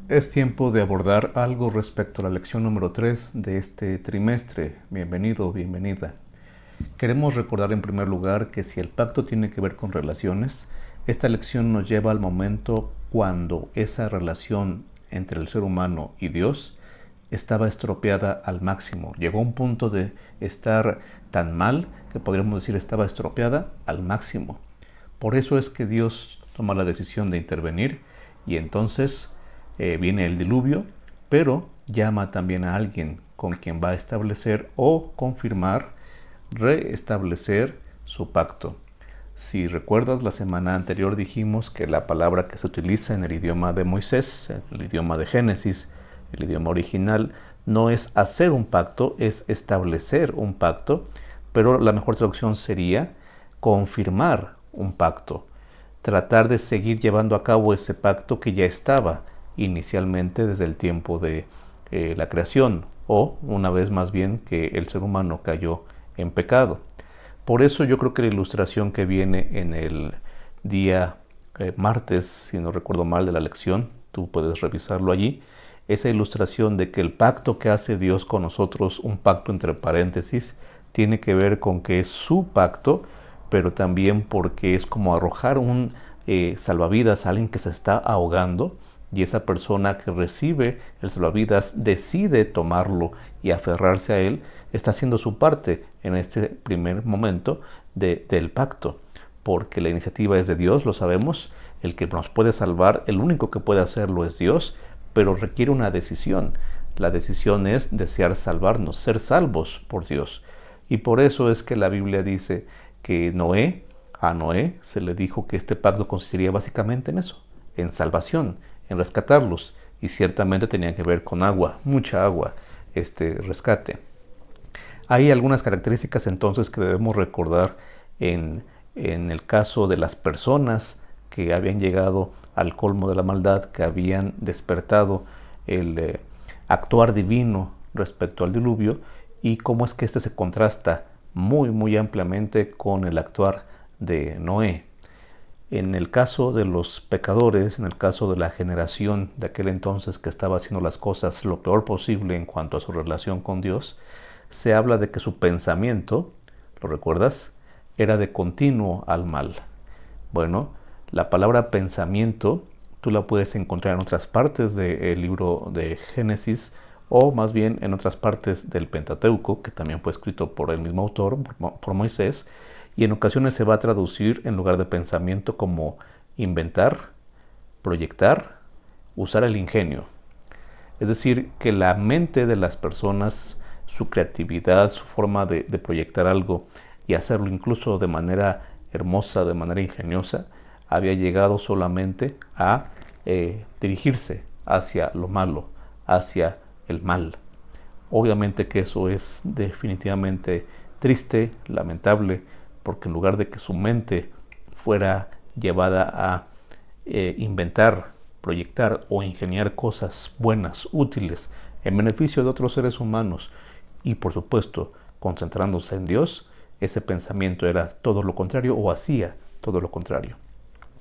Es tiempo de abordar algo respecto a la lección número 3 de este trimestre. Bienvenido, bienvenida. Queremos recordar en primer lugar que si el pacto tiene que ver con relaciones, esta lección nos lleva al momento cuando esa relación entre el ser humano y Dios estaba estropeada al máximo. Llegó a un punto de estar tan mal que podríamos decir estaba estropeada al máximo. Por eso es que Dios toma la decisión de intervenir y entonces viene el diluvio, pero llama también a alguien con quien va a establecer o confirmar, restablecer su pacto. Si recuerdas, la semana anterior dijimos que la palabra que se utiliza en el idioma de Moisés, en el idioma de Génesis, el idioma original, no es hacer un pacto, es establecer un pacto, pero la mejor traducción sería confirmar un pacto, tratar de seguir llevando a cabo ese pacto que ya estaba inicialmente desde el tiempo de la creación, o una vez más bien que el ser humano cayó en pecado. Por eso yo creo que la ilustración que viene en el día martes, si no recuerdo mal, de la lección, tú puedes revisarlo allí, esa ilustración de que el pacto que hace Dios con nosotros, un pacto entre paréntesis, tiene que ver con que es su pacto, pero también porque es como arrojar un salvavidas a alguien que se está ahogando, y esa persona que recibe el salvavidas decide tomarlo y aferrarse a él, está haciendo su parte en este primer momento del pacto, porque la iniciativa es de Dios, lo sabemos, el que nos puede salvar, el único que puede hacerlo es Dios, pero requiere una decisión. La decisión es desear salvarnos, ser salvos por Dios. Y por eso es que la Biblia dice que a Noé se le dijo que este pacto consistiría básicamente en eso, en salvación, en rescatarlos, y ciertamente tenía que ver con agua, mucha agua, este rescate. Hay algunas características entonces que debemos recordar en el caso de las personas que habían llegado al colmo de la maldad, que habían despertado el actuar divino respecto al diluvio, y cómo es que este se contrasta muy ampliamente con el actuar de Noé. En el caso de los pecadores, en el caso de la generación de aquel entonces que estaba haciendo las cosas lo peor posible en cuanto a su relación con Dios, se habla de que su pensamiento, ¿lo recuerdas?, era de continuo al mal. Bueno, la palabra pensamiento tú la puedes encontrar en otras partes del libro de Génesis, o más bien en otras partes del Pentateuco, que también fue escrito por el mismo autor, por Moisés, y en ocasiones se va a traducir en lugar de pensamiento como inventar, proyectar, usar el ingenio. Es decir, que la mente de las personas, su creatividad, su forma de proyectar algo y hacerlo incluso de manera hermosa, de manera ingeniosa, había llegado solamente a dirigirse hacia lo malo, hacia el mal. Obviamente que eso es definitivamente triste, lamentable, porque en lugar de que su mente fuera llevada a inventar, proyectar o ingeniar cosas buenas, útiles, en beneficio de otros seres humanos, y por supuesto concentrándose en Dios, ese pensamiento era todo lo contrario o hacía todo lo contrario.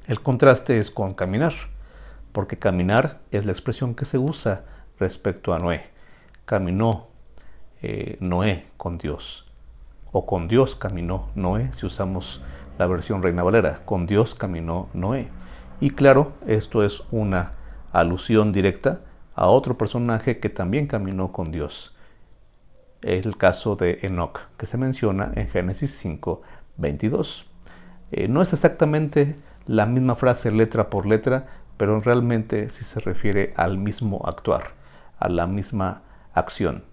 El contraste es con caminar, porque caminar es la expresión que se usa respecto a Noé. Caminó Noé con Dios, o con Dios caminó Noé, si usamos la versión Reina Valera, con Dios caminó Noé. Y claro, esto es una alusión directa a otro personaje que también caminó con Dios. Es el caso de Enoc, que se menciona en Génesis 5:22. No es exactamente la misma frase letra por letra, pero realmente sí se refiere al mismo actuar, a la misma acción.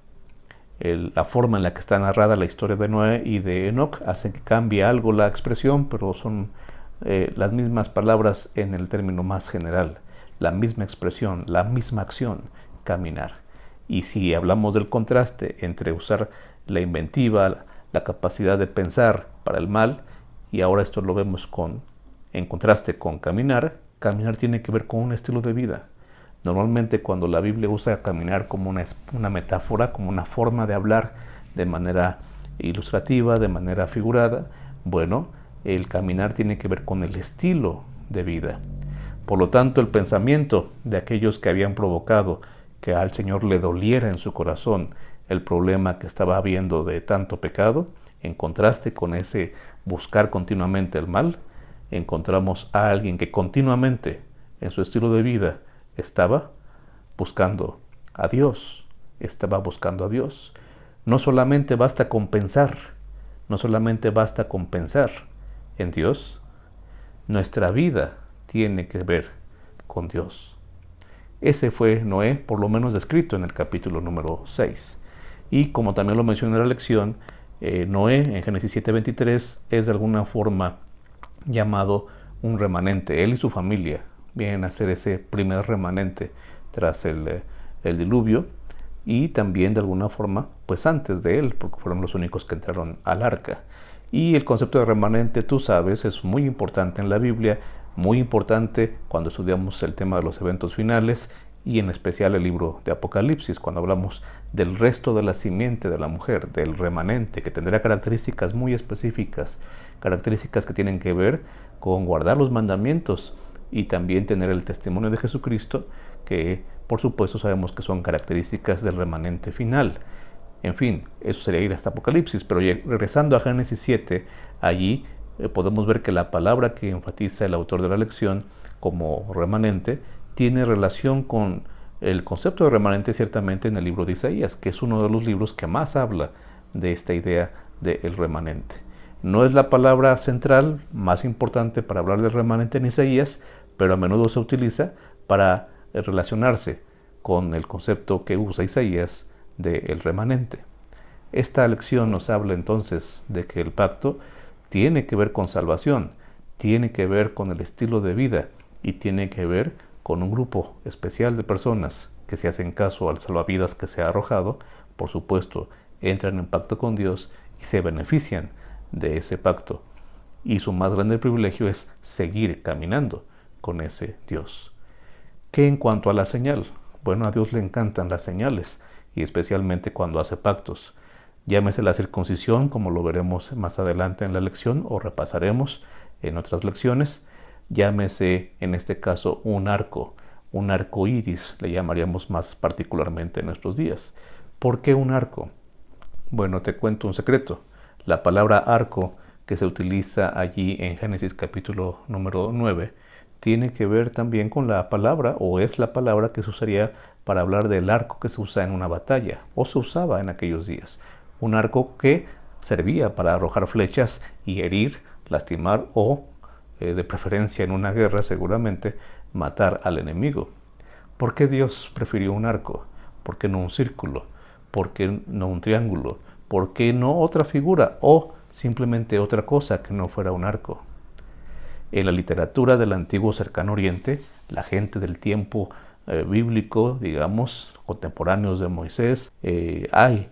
La forma en la que está narrada la historia de Noé y de Enoc hace que cambie algo la expresión, pero son las mismas palabras en el término más general, la misma expresión, la misma acción, caminar. Y si hablamos del contraste entre usar la inventiva, la capacidad de pensar para el mal, y ahora esto lo vemos en contraste con caminar, caminar tiene que ver con un estilo de vida. Normalmente cuando la Biblia usa caminar como una metáfora, como una forma de hablar de manera ilustrativa, de manera figurada, bueno, el caminar tiene que ver con el estilo de vida. Por lo tanto, el pensamiento de aquellos que habían provocado que al Señor le doliera en su corazón el problema que estaba habiendo de tanto pecado, en contraste con ese buscar continuamente el mal, encontramos a alguien que continuamente en su estilo de vida estaba buscando a Dios, estaba buscando a Dios. No solamente basta con pensar, no solamente basta con pensar en Dios, nuestra vida tiene que ver con Dios. Ese fue Noé, por lo menos descrito en el capítulo número 6. Y como también lo mencioné en la lección, Noé en Génesis 7:23 es de alguna forma llamado un remanente. Él y su familia vienen a ser ese primer remanente tras el diluvio, y también de alguna forma pues antes de él, porque fueron los únicos que entraron al arca. Y el concepto de remanente, tú sabes, es muy importante en la Biblia, muy importante cuando estudiamos el tema de los eventos finales, y en especial el libro de Apocalipsis, cuando hablamos del resto de la simiente de la mujer, del remanente, que tendrá características muy específicas, características que tienen que ver con guardar los mandamientos y también tener el testimonio de Jesucristo, que por supuesto sabemos que son características del remanente final. En fin, eso sería ir hasta Apocalipsis, pero regresando a Génesis 7, allí podemos ver que la palabra que enfatiza el autor de la lección como remanente tiene relación con el concepto de remanente ciertamente en el libro de Isaías, que es uno de los libros que más habla de esta idea del remanente. No es la palabra central más importante para hablar del remanente en Isaías, pero a menudo se utiliza para relacionarse con el concepto que usa Isaías del remanente. Esta lección nos habla entonces de que el pacto tiene que ver con salvación, tiene que ver con el estilo de vida y tiene que ver con un grupo especial de personas que, si hacen caso al salvavidas que se ha arrojado, por supuesto entran en pacto con Dios y se benefician de ese pacto. Y su más grande privilegio es seguir caminando con ese Dios. ¿Qué en cuanto a la señal? Bueno, a Dios le encantan las señales, y especialmente cuando hace pactos. Llámese la circuncisión, como lo veremos más adelante en la lección, o repasaremos en otras lecciones. Llámese en este caso un arco iris, le llamaríamos más particularmente en nuestros días. ¿Por qué un arco? Bueno, te cuento un secreto. La palabra arco que se utiliza allí en Génesis capítulo número 9 tiene que ver también con la palabra, o es la palabra que se usaría para hablar del arco que se usa en una batalla, o se usaba en aquellos días. Un arco que servía para arrojar flechas y herir, lastimar o, de preferencia en una guerra seguramente, matar al enemigo. ¿Por qué Dios prefirió un arco? ¿Por qué no un círculo? ¿Por qué no un triángulo? ¿Por qué no otra figura o simplemente otra cosa que no fuera un arco? En la literatura del antiguo cercano oriente, la gente del tiempo bíblico, digamos, contemporáneos de Moisés, hay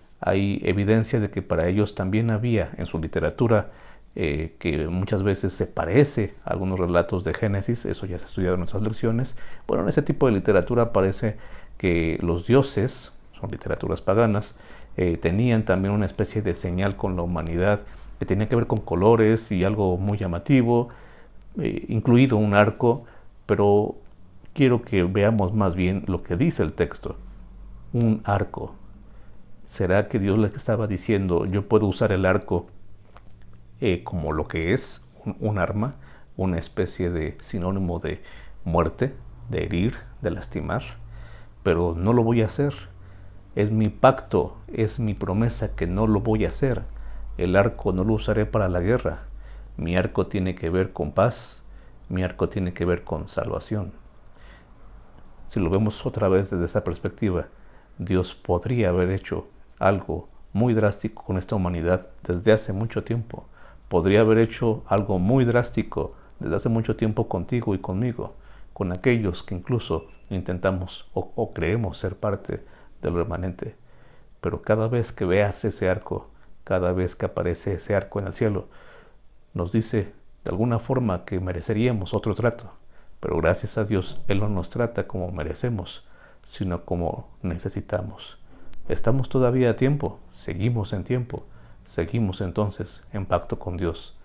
evidencia de que para ellos también había en su literatura, que muchas veces se parece a algunos relatos de Génesis, eso ya se ha estudiado en nuestras lecciones. Bueno, en ese tipo de literatura parece que los dioses, son literaturas paganas, tenían también una especie de señal con la humanidad que tenía que ver con colores y algo muy llamativo, incluido un arco, pero quiero que veamos más bien lo que dice el texto. Un arco. ¿Será que Dios les estaba diciendo, yo puedo usar el arco como lo que es, un arma, una especie de sinónimo de muerte, de herir, de lastimar? Pero no lo voy a hacer. Es mi pacto, es mi promesa que no lo voy a hacer. El arco no lo usaré para la guerra. Mi arco tiene que ver con paz, mi arco tiene que ver con salvación. Si lo vemos otra vez desde esa perspectiva, Dios podría haber hecho algo muy drástico con esta humanidad desde hace mucho tiempo. Podría haber hecho algo muy drástico desde hace mucho tiempo contigo y conmigo, con aquellos que incluso intentamos o creemos ser parte del remanente. Pero cada vez que veas ese arco, cada vez que aparece ese arco en el cielo, nos dice de alguna forma que mereceríamos otro trato, pero gracias a Dios Él no nos trata como merecemos, sino como necesitamos. Estamos todavía a tiempo, seguimos en tiempo, seguimos entonces en pacto con Dios.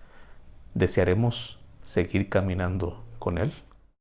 ¿Desearemos seguir caminando con Él?